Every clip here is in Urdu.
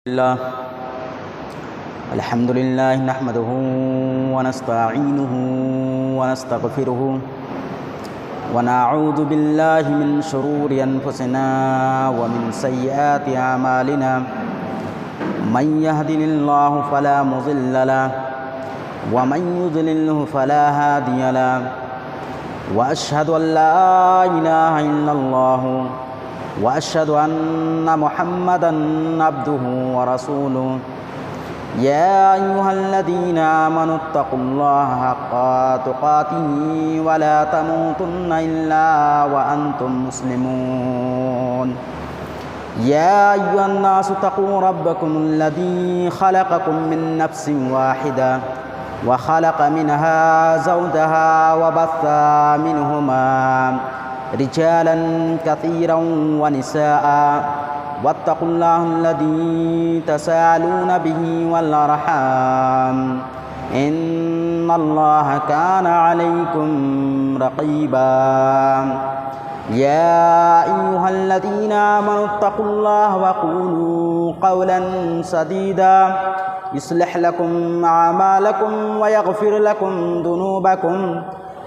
الله الحمد لله نحمده ونستعينه ونستغفره ونعوذ بالله من شرور أنفسنا ومن سيئات أعمالنا من يهده الله فلا مضل له ومن يضلله فلا هادي له وأشهد أن لا إله إلا الله وأشهد أن محمدًا عبده ورسوله يا أيها الذين آمنوا اتقوا الله حق تقاته ولا تموتن إلا وأنتم مسلمون يا أيها الناس اتقوا ربكم الذي خلقكم من نفس واحدة وخلق منها زوجها وبث منهما رجالا كثيرا ونساء واتقوا الله الذي تساءلون به والأرحام إن الله كان عليكم رقيبا يا أيها الذين آمنوا اتقوا الله وقولوا قولا سديدا يصلح لكم أعمالكم ويغفر لكم ذنوبكم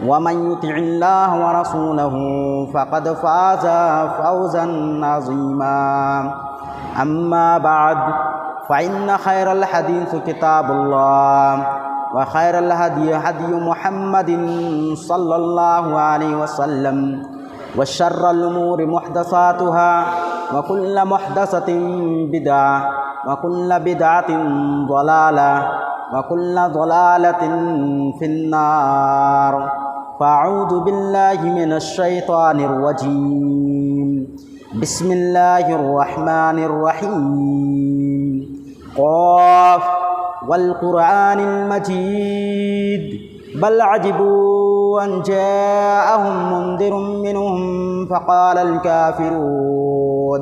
ومن يطع الله ورسوله فقد فاز فوزا عظيما أما بعد فإن خير الحديث كتاب الله وخير الهدي هدي محمد صلى الله عليه وسلم وشر الأمور محدثاتها وكل محدثة بدعة وكل بدعة ضلالة وكل ضلالة في النار فأعوذ بالله من الشيطان الرجيم بسم الله الرحمن الرحيم قاف والقرآن المجيد بل عجبوا أن جاءهم منذر منهم فقال الكافرون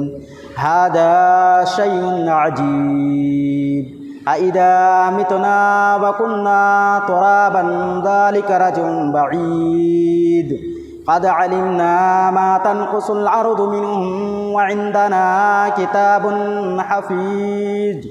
هذا شيء عجيب أإذا متنا وكنا ترابا ذلك رجع بعيد قد علمنا ما تنقص الأرض منهم وعندنا كتاب حفيظ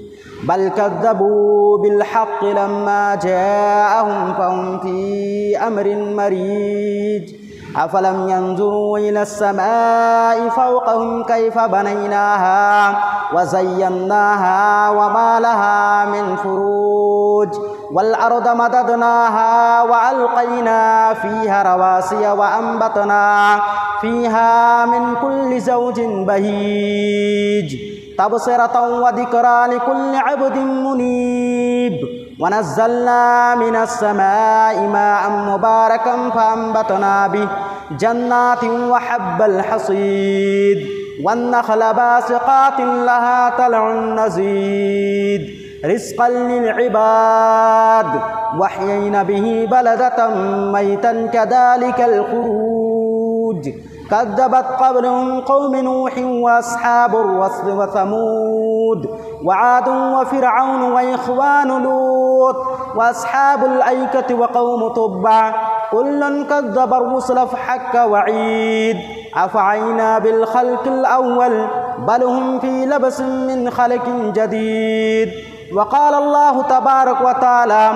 بل كذبوا بالحق لما جاءهم فهم في أمر مريج أفلم ينظروا إلى السماء فوقهم كيف بنيناها وزيناها وما لها من فروج والأرض مددناها وألقينا فيها رواسي وأنبتنا فيها من كل زوج بهيج تبصرة وذكرى لكل عبد منيب ونزلنا من السماء ماء مباركا فأنبتنا به جنات وحب الحصيد والنخل باسقات لها طلع نضيد رزقا للعباد وأحيينا به بلدة ميتا كذلك الخروج كذبت قبلهم قوم نوح وأصحاب الرس وثمود وعاد وفرعون وإخوان لوط وأصحاب الأيكة وقوم تبع كل كذب الرسل فحق وعيد أفعينا بالخلق الأول بل هم في لبس من خلق جديد وقال الله تبارك وتعالى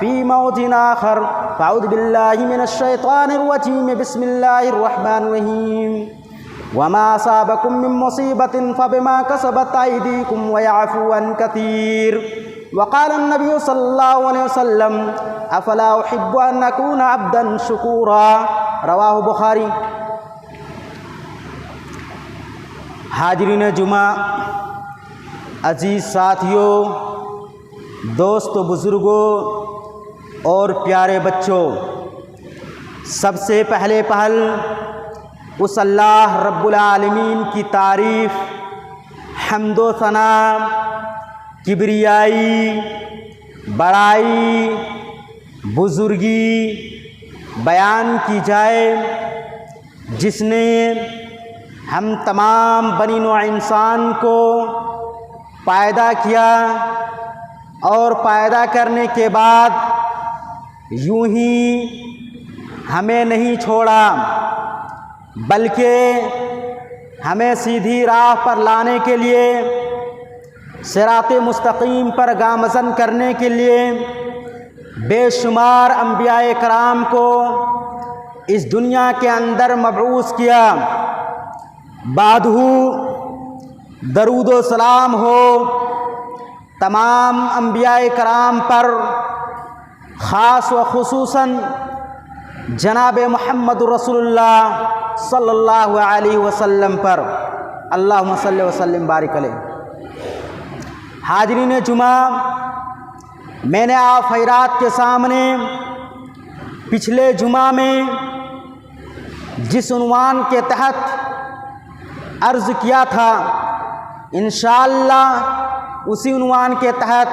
في موضع آخر فأعوذ بالله من الشيطان الرجيم بسم الله الرحمن الرحيم وما أصابكم من مصيبة فبما كسبت أيديكم ويعفو عن كثير وقال النبي صلى الله عليه وسلم أفلا أحب أن أكون عبدا شكورا رواه بخاری. حاضرین جمعہ، عزیز ساتھیوں، دوستو، بزرگوں اور پیارے بچوں، سب سے پہلے پہل اس اللہ رب العالمین کی تعریف، حمد و ثنا، کبریائی، بڑائی، بزرگی بیان کی جائے، جس نے ہم تمام بنی نوع انسان کو پیدا کیا اور پیدا کرنے کے بعد یوں ہی ہمیں نہیں چھوڑا، بلکہ ہمیں سیدھی راہ پر لانے کے لیے صراط مستقیم پر گامزن کرنے کے لیے بے شمار انبیاء کرام کو اس دنیا کے اندر مبعوث کیا۔ بعدہ درود و سلام ہو تمام انبیاء کرام پر، خاص و خصوصاً جناب محمد رسول اللہ صلی اللہ علیہ وسلم پر، اللہم صلی وسلم بارک علیہ۔ حاضرین جمعہ، میں نے آپ حضرات کے سامنے پچھلے جمعہ میں جس عنوان کے تحت عرض کیا تھا، انشاءاللہ اسی عنوان کے تحت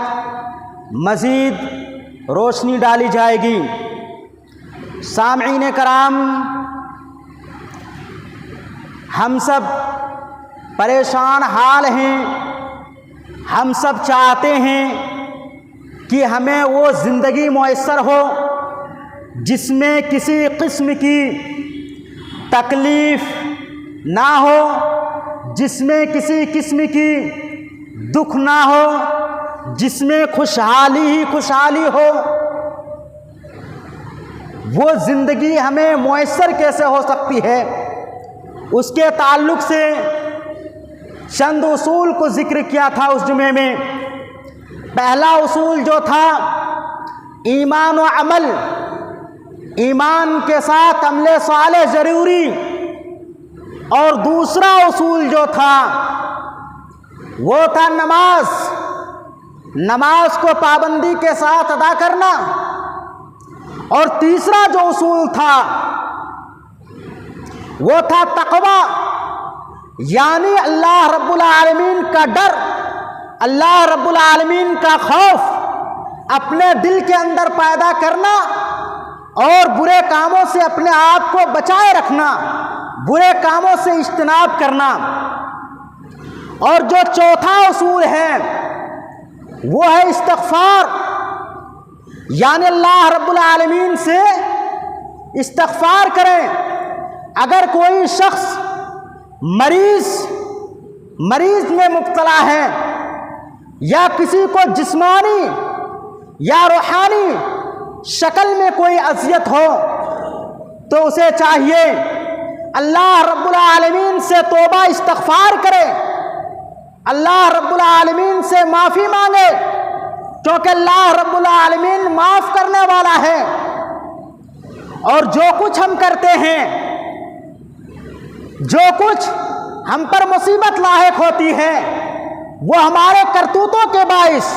مزید روشنی ڈالی جائے گی۔ سامعین کرام، ہم سب پریشان حال ہیں، ہم سب چاہتے ہیں کہ ہمیں وہ زندگی میسر ہو جس میں کسی قسم کی تکلیف نہ ہو، جس میں کسی قسم کی دکھ نہ ہو، جس میں خوشحالی ہی خوشحالی ہو۔ وہ زندگی ہمیں میسر کیسے ہو سکتی ہے، اس کے تعلق سے چند اصول کو ذکر کیا تھا اس جمعے میں۔ پہلا اصول جو تھا ایمان و عمل، ایمان کے ساتھ عمل صالح ضروری، اور دوسرا اصول جو تھا وہ تھا نماز، نماز کو پابندی کے ساتھ ادا کرنا، اور تیسرا جو اصول تھا وہ تھا تقوی، یعنی اللہ رب العالمین کا ڈر، اللہ رب العالمین کا خوف اپنے دل کے اندر پیدا کرنا، اور برے کاموں سے اپنے آپ کو بچائے رکھنا، برے کاموں سے اجتناب کرنا۔ اور جو چوتھا اصول ہے وہ ہے استغفار، یعنی اللہ رب العالمین سے استغفار کریں۔ اگر کوئی شخص مریض میں مبتلا ہے، یا کسی کو جسمانی یا روحانی شکل میں کوئی اذیت ہو، تو اسے چاہیے اللہ رب العالمین سے توبہ استغفار کرے، اللہ رب العالمین سے معافی مانگے، کیونکہ اللہ رب العالمین معاف کرنے والا ہے۔ اور جو کچھ ہم کرتے ہیں، جو کچھ ہم پر مصیبت لاحق ہوتی ہے، وہ ہمارے کرتوتوں کے باعث،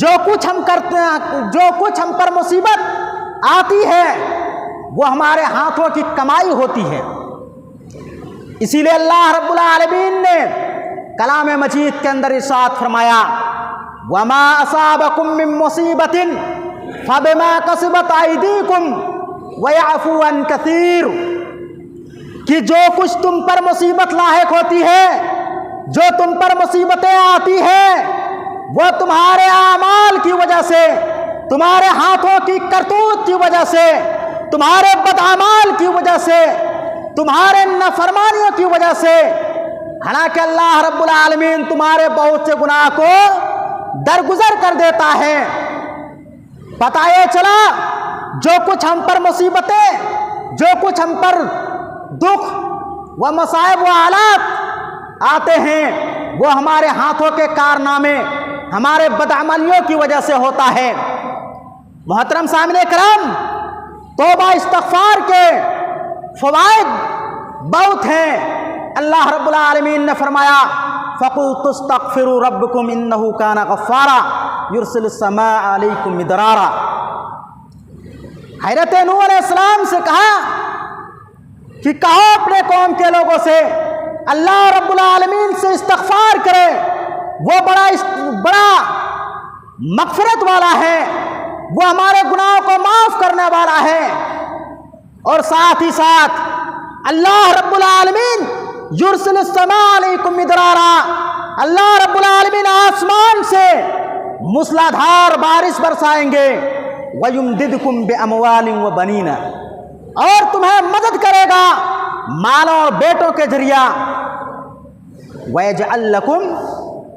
جو کچھ ہم کرتے ہیں، جو کچھ ہم پر مصیبت آتی ہے، وہ ہمارے ہاتھوں کی کمائی ہوتی ہے۔ اسی لیے اللہ رب العالمین نے کلام مجید کے اندر ارشاد فرمایا، وَمَا أَصَابَكُم مِّن مُّصِيبَةٍ فَبِمَا كَسَبَتْ أَيْدِيكُمْ وَيَعْفُو عَن كَثِيرٍ، کہ جو کچھ تم پر مصیبت لاحق ہوتی ہے، جو تم پر مصیبتیں آتی ہیں، وہ تمہارے اعمال کی وجہ سے، تمہارے ہاتھوں کی کرتوت کی وجہ سے، تمہارے بدعمال کی وجہ سے، تمہارے نافرمانیوں کی وجہ سے، حالانکہ اللہ رب العالمین تمہارے بہت سے گناہ کو درگزر کر دیتا ہے۔ پتہ یہ چلا، جو کچھ ہم پر مصیبتیں، جو کچھ ہم پر دکھ و مصائب و حالات آتے ہیں، وہ ہمارے ہاتھوں کے کارنامے، ہمارے بدعملیوں کی وجہ سے ہوتا ہے۔ محترم سامعین کرام، توبہ استغفار کے فوائد بہت ہیں۔ اللہ رب العالمین نے فرمایا، فَقُلْتُ اسْتَغْفِرُوا رَبَّكُمْ إِنَّهُ كَانَ غَفَّارًا يُرْسِلُ السَّمَاءَ عَلَيْكُمْ مِدْرَارًا۔ حضرت نوح علیہ السلام سے کہا کہ کہو اپنے قوم کے لوگوں سے اللہ رب العالمین سے استغفار کرے، وہ بڑا مغفرت والا ہے، وہ ہمارے گناہوں کو معاف کرنے والا ہے۔ اور ساتھ ہی ساتھ اللہ رب العالمین یرسل السماء علیکم مدرارا، اللہ رب العالمین آسمان سے موسلادھار بارش برسائیں گے، وَيُمْدِدْكُمْ بِأَمْوَالٍ وَبَنِينَ، اور تمہیں مدد کرے گا مالوں اور بیٹوں کے ذریعہ، وَيَجْعَلْ لَكُمْ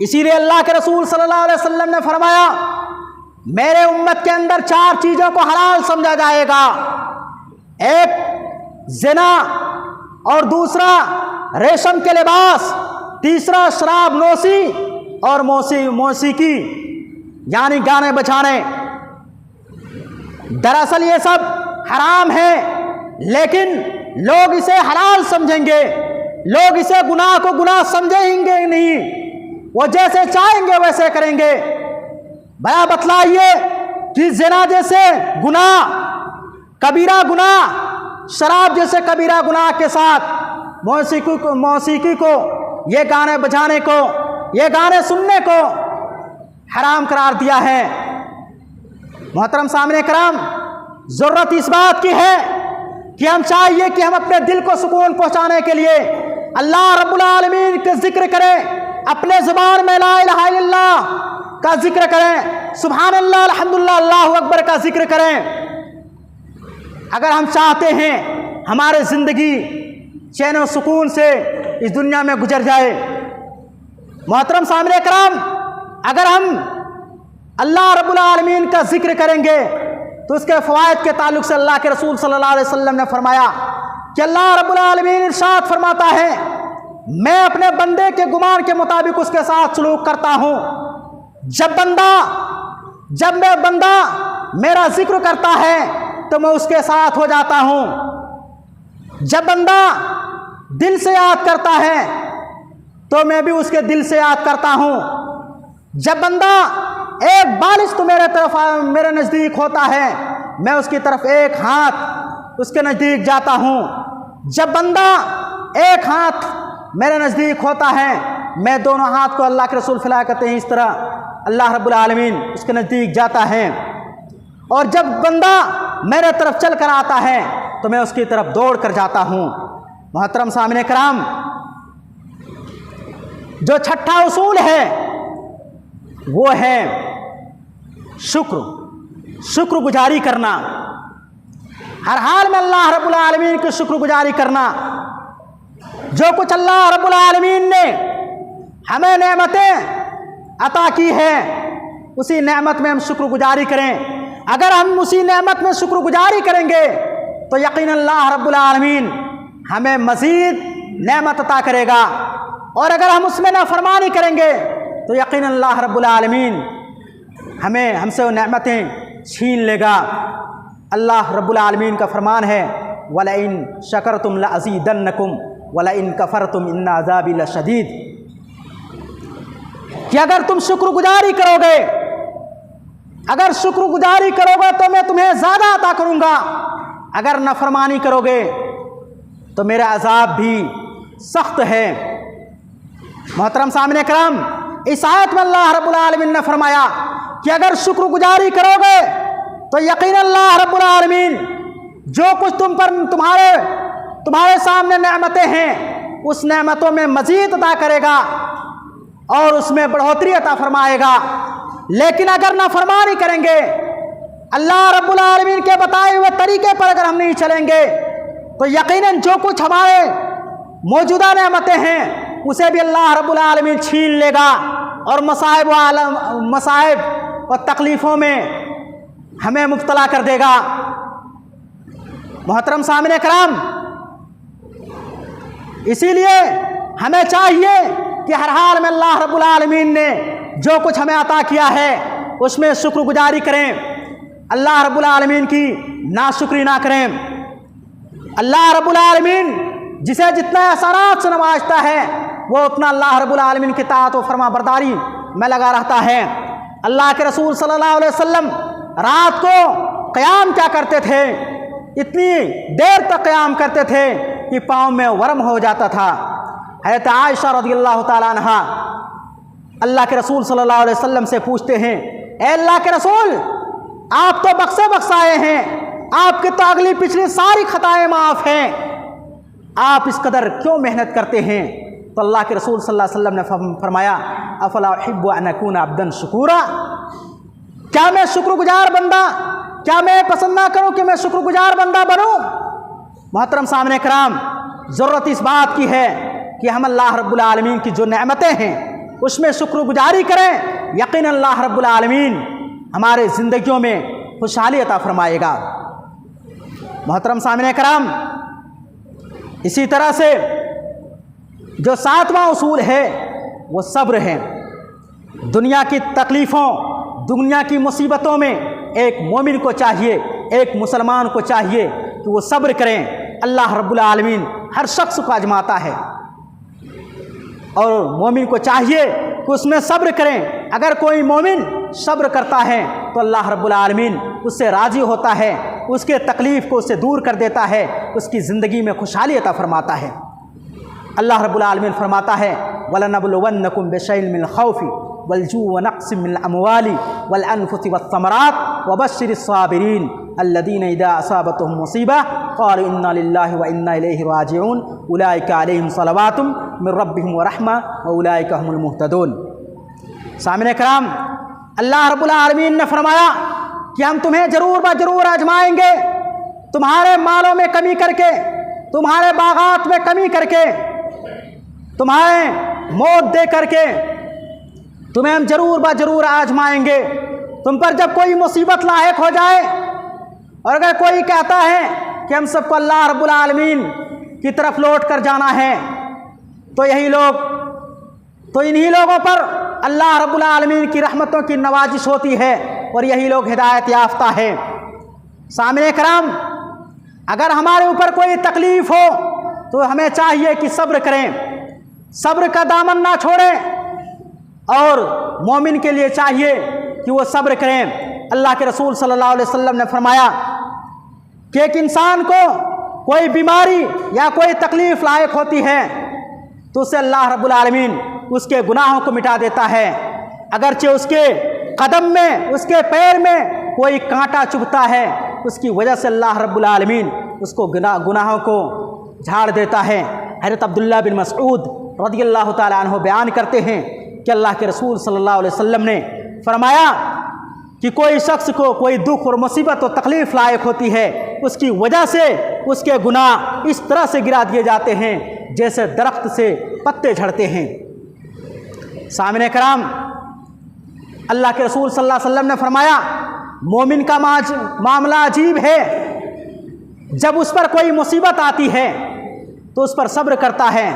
اسی لیے اللہ کے رسول صلی اللہ علیہ وسلم نے فرمایا میرے امت کے اندر 4 چیزوں کو حلال سمجھا جائے گا، ایک زنا، اور دوسرا ریشم کے لباس، تیسرا شراب نوشی اور موسیقی یعنی گانے بجانے۔ دراصل یہ سب حرام ہے، لیکن لوگ اسے حلال سمجھیں گے، لوگ اسے گناہ کو گناہ سمجھیں گے نہیں، وہ جیسے چاہیں گے ویسے کریں گے۔ بھیا بتلائیے کہ زنا جیسے گناہ، کبیرہ گناہ، شراب جیسے کبیرہ گناہ کے ساتھ موسیقی کو، یہ گانے بجانے کو، یہ گانے سننے کو حرام قرار دیا ہے۔ محترم سامعین کرام، ضرورت اس بات کی ہے کہ ہم چاہیے کہ ہم اپنے دل کو سکون پہنچانے کے لیے اللہ رب العالمین کے ذکر کریں، اپنے زبان میں لا الہ الا اللہ کا ذکر کریں، سبحان اللہ، الحمدللہ، اللہ اکبر کا ذکر کریں۔ اگر ہم چاہتے ہیں ہماری زندگی چین و سکون سے اس دنیا میں گزر جائے، محترم سامعین کرام، اگر ہم اللہ رب العالمین کا ذکر کریں گے تو اس کے فوائد کے تعلق سے اللہ کے رسول صلی اللہ علیہ وسلم نے فرمایا کہ اللہ رب العالمین ارشاد فرماتا ہے میں اپنے بندے کے گمان کے مطابق اس کے ساتھ سلوک کرتا ہوں۔ جب میں بندہ میرا ذکر کرتا ہے تو میں اس کے ساتھ ہو جاتا ہوں، جب بندہ دل سے یاد کرتا ہے تو میں بھی اس کے دل سے یاد کرتا ہوں، جب بندہ ایک بالش تو میرے نزدیک ہوتا ہے میں اس کی طرف ایک ہاتھ اس کے نزدیک جاتا ہوں، جب بندہ ایک ہاتھ میرے نزدیک ہوتا ہے میں دونوں ہاتھ کو، اللہ کے رسول فلاح کرتے ہیں، اس طرح اللہ رب العالمین اس کے نزدیک جاتا ہے، اور جب بندہ میرے طرف چل کر آتا ہے تو میں اس کی طرف دوڑ کر جاتا ہوں۔ محترم سامعین کرام، جو چھٹا اصول ہے وہ ہے شکر گزاری کرنا، ہر حال میں اللہ رب العالمین کی شکر گزاری کرنا۔ جو کچھ اللہ رب العالمین نے ہمیں نعمتیں عطا کی ہیں اسی نعمت میں ہم شکر گزاری کریں۔ اگر ہم اسی نعمت میں شکر گزاری کریں گے تو یقینا اللہ رب العالمین ہمیں مزید نعمت عطا کرے گا، اور اگر ہم اس میں نافرمانی کریں گے تو یقینا اللہ رب العالمین ہم سے وہ نعمتیں چھین لے گا۔ اللہ رب العالمین کا فرمان ہے وَلَئِن شَكَرْتُمْ لَأَزِيدَنَّكُمْ وَلَئِن كَفَرْتُمْ إِنَّ عَذَابِي لَشَدِيدٌ، کہ اگر تم شکر گزاری کرو گے، اگر شکر گزاری کرو گے تو میں تمہیں زیادہ عطا کروں گا، اگر نافرمانی کرو گے تو میرا عذاب بھی سخت ہے۔ محترم سامعین کرام، اس آیت میں اللہ رب العالمین نے فرمایا کہ اگر شکر گزاری کرو گے تو یقینا اللہ رب العالمین جو کچھ تمہارے سامنے نعمتیں ہیں اس نعمتوں میں مزید عطا کرے گا اور اس میں بڑھوتری عطا فرمائے گا۔ لیکن اگر نافرمانی کریں گے، اللہ رب العالمین کے بتائے ہوئے طریقے پر اگر ہم نہیں چلیں گے تو یقیناً جو کچھ ہمارے موجودہ نعمتیں ہیں اسے بھی اللہ رب العالمین چھین لے گا، اور مصائب اور تکلیفوں میں ہمیں مبتلا کر دے گا۔ محترم سامعین کرام، اسی لیے ہمیں چاہیے کہ ہر حال میں اللہ رب العالمین نے جو کچھ ہمیں عطا کیا ہے اس میں شکر گزاری کریں، اللہ رب العالمین کی ناشکری نہ کریں۔ اللہ رب العالمین جسے جتنا احسانات سے نوازتا ہے وہ اتنا اللہ رب العالمین کی طاعت و فرما برداری میں لگا رہتا ہے۔ اللہ کے رسول صلی اللہ علیہ وسلم رات کو قیام کیا کرتے تھے، اتنی دیر تک قیام کرتے تھے کہ پاؤں میں ورم ہو جاتا تھا۔ حضرت عائشہ رضی اللہ تعالیٰ عنہا اللہ کے رسول صلی اللہ علیہ وسلم سے پوچھتے ہیں اے اللہ کے رسول، آپ تو بخشائے ہیں، آپ کی تو اگلی پچھلی ساری خطائیں معاف ہیں، آپ اس قدر کیوں محنت کرتے ہیں؟ تو اللہ کے رسول صلی اللہ علیہ وسلم نے فرمایا افلا احب ان اکون عبدا شکورا، کیا میں شکر گزار بندہ، کیا میں پسند نہ کروں کہ میں شکر گزار بندہ بنوں؟ محترم سامعین کرام، ضرورت اس بات کی ہے کہ ہم اللہ رب العالمین کی جو نعمتیں ہیں اس میں شکر گزاری کریں، یقیناً اللہ رب العالمین ہمارے زندگیوں میں خوشحالی عطا فرمائے گا۔ محترم سامعین کرام، اسی طرح سے جو 7واں اصول ہے وہ صبر ہے۔ دنیا کی تکلیفوں، دنیا کی مصیبتوں میں ایک مومن کو چاہیے، ایک مسلمان کو چاہیے کہ وہ صبر کریں۔ اللہ رب العالمین ہر شخص کو آزماتا ہے اور مومن کو چاہیے کہ اس میں صبر کریں۔ اگر کوئی مومن صبر کرتا ہے تو اللہ رب العالمین اس سے راضی ہوتا ہے، اس کے تکلیف کو اس سے دور کر دیتا ہے، اس کی زندگی میں خوشحالی عطا فرماتا ہے۔ اللہ رب العالمین فرماتا ہے وَلَنَبْلُوَنَّكُمْ بِشَيْءٍ مِّنَ الْخَوْفِ وَالْجُوعِ وَنَقْصٍ مِّنَ الْأَمْوَالِ وَالْأَنفُسِ وَالثَّمَرَاتِ وَبَشِّرِ الصَّابِرِينَ الَّذِينَ إِذَا أَصَابَتْهُم مُّصِيبَةٌ قَالُوا إِنَّا لِلَّهِ وَإِنَّا إِلَيْهِ رَاجِعُونَ أُولَٰئِكَ عَلَيْهِمْ صَلَوَاتٌ مِّن رَّبِّهِمْ وَرَحْمَةٌ وَأُولَٰئِكَ هُمُ الْمُهْتَدُونَ۔ سامعین کرام، اللہ رب العالمین نے فرمایا کہ ہم تمہیں ضرور آزمائیں گے، تمہارے مالوں میں کمی کر کے، تمہارے باغات میں کمی کر کے، تمہارے موت دے کر کے تمہیں ہم ضرور آزمائیں گے۔ تم پر جب کوئی مصیبت لاحق ہو جائے، اور اگر کوئی کہتا ہے کہ ہم سب کو اللہ رب العالمین کی طرف لوٹ کر جانا ہے، تو انہی لوگوں پر اللہ رب العالمین کی رحمتوں کی نوازش ہوتی ہے اور یہی لوگ ہدایت یافتہ ہیں۔ سامعین کرام، اگر ہمارے اوپر کوئی تکلیف ہو تو ہمیں چاہیے کہ صبر کریں، صبر کا دامن نہ چھوڑیں، اور مومن کے لیے چاہیے کہ وہ صبر کریں۔ اللہ کے رسول صلی اللہ علیہ وسلم نے فرمایا کہ ایک انسان کو کوئی بیماری یا کوئی تکلیف لاحق ہوتی ہے تو اسے اللہ رب العالمین اس کے گناہوں کو مٹا دیتا ہے، اگرچہ اس کے قدم میں، اس کے پیر میں کوئی کانٹا چبھتا ہے، اس کی وجہ سے اللہ رب العالمین اس کو گناہوں کو جھاڑ دیتا ہے۔ حضرت عبداللہ بن مسعود رضی اللہ تعالیٰ عنہ بیان کرتے ہیں کہ اللہ کے رسول صلی اللہ علیہ وسلم نے فرمایا کہ کوئی شخص کو کوئی دکھ اور مصیبت و تکلیف لاحق ہوتی ہے، اس کی وجہ سے اس کے گناہ اس طرح سے گرا دیے جاتے ہیں جیسے درخت سے پتے جھڑتے ہیں۔ سامعین کرام، اللہ کے رسول صلی اللہ علیہ وسلم نے فرمایا مومن کا معاملہ عجیب ہے، جب اس پر کوئی مصیبت آتی ہے تو اس پر صبر کرتا ہے،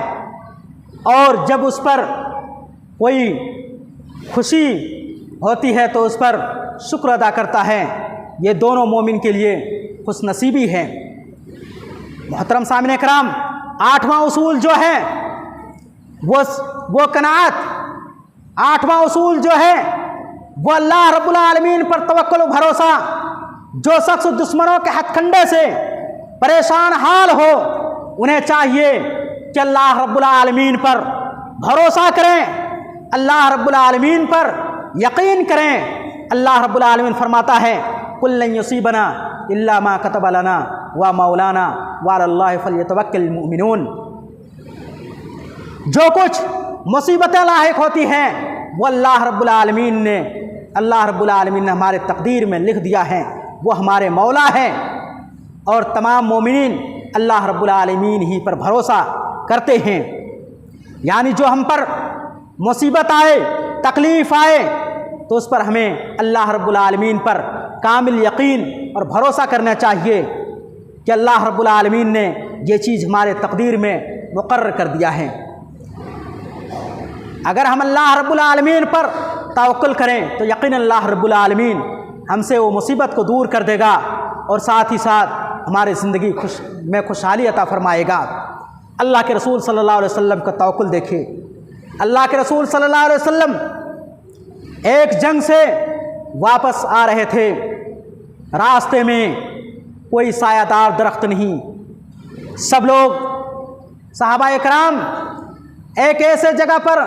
اور جب اس پر کوئی خوشی ہوتی ہے تو اس پر شکر ادا کرتا ہے۔ یہ دونوں مومن کے لیے خوش نصیبی ہے۔ محترم سامعین کرام، 8واں اصول جو ہے وہ قناعت، 8واں اصول جو ہے وہ اللہ رب العالمین پر توکل و بھروسہ۔ جو شخص دشمنوں کے ہتھ کنڈے سے پریشان حال ہو، انہیں چاہیے کہ اللہ رب العالمین پر بھروسہ کریں، اللہ رب العالمین پر یقین کریں۔ اللہ رب العالمین فرماتا ہے قُل لَن يُصِيبَنَا إِلَّا مَا كَتَبَ لَنَا وَمَوْلَانَا وَعَلَى اللَّهِ فَلْيَتَوَكَّلِ الْمُؤْمِنُونَ۔ جو کچھ مصیبتیں لاحق ہوتی ہیں وہ اللہ رب العالمین نے ہمارے تقدیر میں لکھ دیا ہے، وہ ہمارے مولا ہیں، اور تمام مومنین اللہ رب العالمین ہی پر بھروسہ کرتے ہیں۔ یعنی جو ہم پر مصیبت آئے، تکلیف آئے، تو اس پر ہمیں اللہ رب العالمین پر کامل یقین اور بھروسہ کرنا چاہیے کہ اللہ رب العالمین نے یہ چیز ہمارے تقدیر میں مقرر کر دیا ہے۔ اگر ہم اللہ رب العالمین پر توکل کریں تو یقیناً اللہ رب العالمین ہم سے وہ مصیبت کو دور کر دے گا، اور ساتھ ہی ساتھ ہماری زندگی میں خوشحالی عطا فرمائے گا۔ اللہ کے رسول صلی اللہ علیہ وسلم کا توکل دیکھیں۔ اللہ کے رسول صلی اللہ علیہ وسلم ایک جنگ سے واپس آ رہے تھے، راستے میں کوئی سایہ دار درخت نہیں، سب لوگ صحابہ اکرام ایک ایسے جگہ پر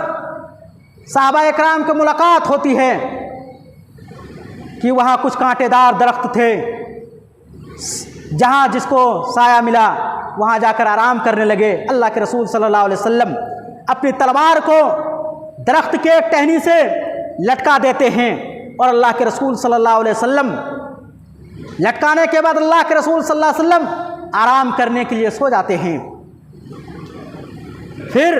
صحابہ اکرام کی ملاقات ہوتی ہے کہ وہاں کچھ کانٹے دار درخت تھے، جہاں جس کو سایہ ملا وہاں جا کر آرام کرنے لگے۔ اللہ کے رسول صلی اللہ علیہ وسلم اپنی تلوار کو درخت کے ایک ٹہنی سے لٹکا دیتے ہیں، اور اللہ کے رسول صلی اللہ علیہ وسلم لٹکانے کے بعد اللہ کے رسول صلی اللہ علیہ وسلم آرام کرنے کے لیے سو جاتے ہیں۔ پھر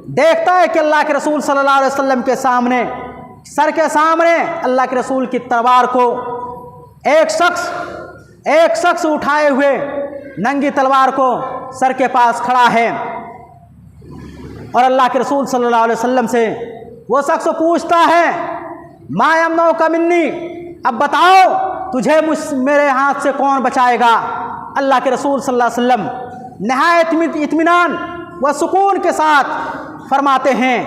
دیکھتا ہے کہ اللہ کے رسول صلی اللہ علیہ وسلم کے سامنے، سر کے سامنے اللہ کے رسول کی تلوار کو ایک شخص اٹھائے ہوئے ننگی تلوار کو سر کے پاس کھڑا ہے، اور اللہ کے رسول صلی اللہ علیہ وسلم سے وہ شخص پوچھتا ہے ما یمنعک منی، اب بتاؤ تجھے میرے ہاتھ سے کون بچائے گا؟ اللہ کے رسول صلی اللہ علیہ وسلم نہایت اطمینان و سکون کے ساتھ فرماتے ہیں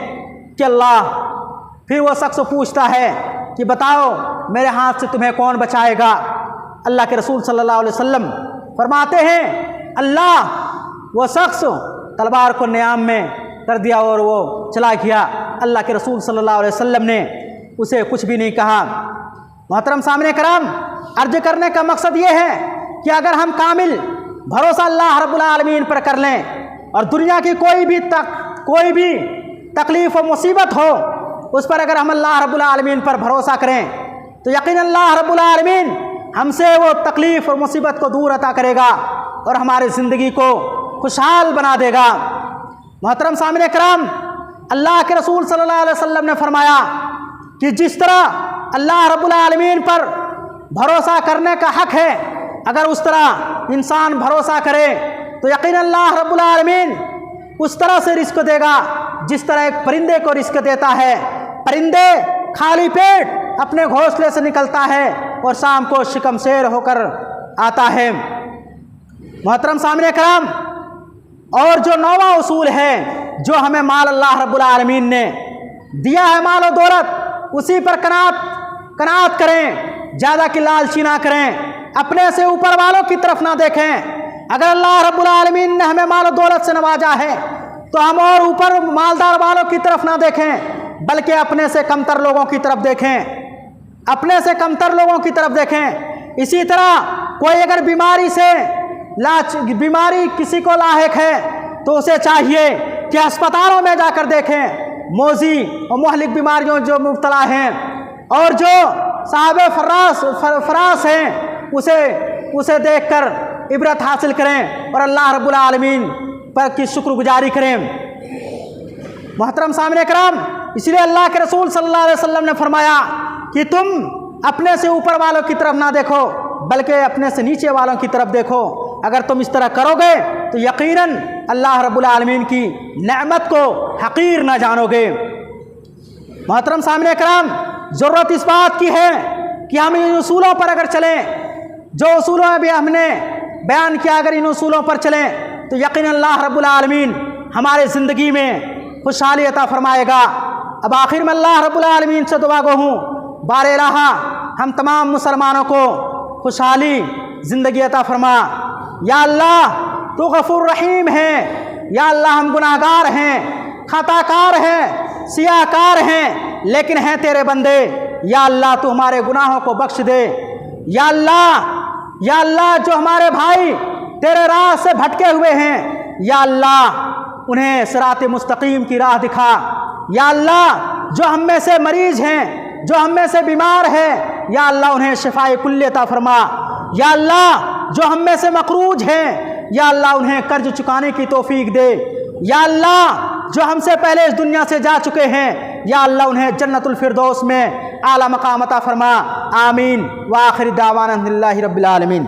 کہ اللہ۔ پھر وہ شخص پوچھتا ہے کہ بتاؤ میرے ہاتھ سے تمہیں کون بچائے گا؟ اللہ کے رسول صلی اللہ علیہ وسلم فرماتے ہیں اللہ۔ وہ شخص تلوار کو نیام میں کر دیا اور وہ چلا گیا۔ اللہ کے رسول صلی اللہ علیہ وسلم نے اسے کچھ بھی نہیں کہا۔ محترم سامعین کرام، عرض کرنے کا مقصد یہ ہے کہ اگر ہم کامل بھروسہ اللہ رب العالمین پر کر لیں اور دنیا کی کوئی بھی تکلیف و مصیبت ہو اس پر اگر ہم اللہ رب العالمین پر بھروسہ کریں تو یقیناً اللہ رب العالمین ہم سے وہ تکلیف اور مصیبت کو دور عطا کرے گا اور ہماری زندگی کو خوشحال بنا دے گا۔ محترم سامعین کرام، اللہ کے رسول صلی اللہ علیہ وسلم نے فرمایا کہ جس طرح اللہ رب العالمین پر بھروسہ کرنے کا حق ہے، اگر اس طرح انسان بھروسہ کرے تو یقیناً اللہ رب العالمین اس طرح سے رزق دے گا جس طرح ایک پرندے کو رزق دیتا ہے۔ پرندے خالی پیٹ اپنے گھونسلے سے نکلتا ہے اور شام کو شکم سیر ہو کر آتا ہے۔ محترم سامعین کرام، اور جو 9واں اصول ہے جو ہمیں مال اللہ رب العالمین نے دیا ہے، مال و دولت، اسی پر قناعت کریں، زیادہ کی لالچی نہ کریں، اپنے سے اوپر والوں کی طرف نہ دیکھیں۔ اگر اللہ رب العالمین نے ہمیں مال و دولت سے نوازا ہے تو ہم اور اوپر مالدار والوں کی طرف نہ دیکھیں بلکہ اپنے سے کمتر لوگوں کی طرف دیکھیں، اپنے سے کمتر لوگوں کی طرف دیکھیں۔ اسی طرح کوئی اگر بیماری کسی کو لاحق ہے تو اسے چاہیے کہ اسپتالوں میں جا کر دیکھیں، موذی اور مہلک بیماریوں جو مبتلا ہیں، اور جو صاحب فراس ہیں اسے دیکھ کر عبرت حاصل کریں اور اللہ رب العالمین پر کی شکر گزاری کریں۔ محترم سامعین کرام، اس لیے اللہ کے رسول صلی اللہ علیہ وسلم نے فرمایا کہ تم اپنے سے اوپر والوں کی طرف نہ دیکھو بلکہ اپنے سے نیچے والوں کی طرف دیکھو۔ اگر تم اس طرح کرو گے تو یقیناً اللہ رب العالمین کی نعمت کو حقیر نہ جانو گے۔ محترم سامعین کرام، ضرورت اس بات کی ہے کہ ہم ان اصولوں پر اگر چلیں جو اصولوں میں بھی ہم نے بیان کیا، اگر ان اصولوں پر چلیں تو یقیناً اللہ رب العالمین ہمارے زندگی میں خوشحالی عطا فرمائے گا۔ اب آخر میں اللہ رب العالمین سے دعا گو ہوں، بار الہ ہم تمام مسلمانوں کو خوشحالی زندگی عطا فرما۔ یا اللہ تو غفور رحیم ہے، یا اللہ ہم گناہ گار ہیں، خطا کار ہیں، سیاہ کار ہیں، لیکن ہیں تیرے بندے۔ یا اللہ تو ہمارے گناہوں کو بخش دے۔ یا اللہ جو ہمارے بھائی تیرے راہ سے بھٹکے ہوئے ہیں، یا اللہ انہیں صراط مستقیم کی راہ دکھا۔ یا اللہ جو ہم میں سے مریض ہیں، جو ہم میں سے بیمار ہیں، یا اللہ انہیں شفائے کلی عطا فرما۔ یا اللہ جو ہم میں سے مقروض ہیں، یا اللہ انہیں قرض چکانے کی توفیق دے۔ یا اللہ جو ہم سے پہلے اس دنیا سے جا چکے ہیں، یا اللہ انہیں جنت الفردوس میں اعلیٰ مقام عطا فرما۔ آمین۔ وآخر دعوانا الحمد للہ رب العالمین۔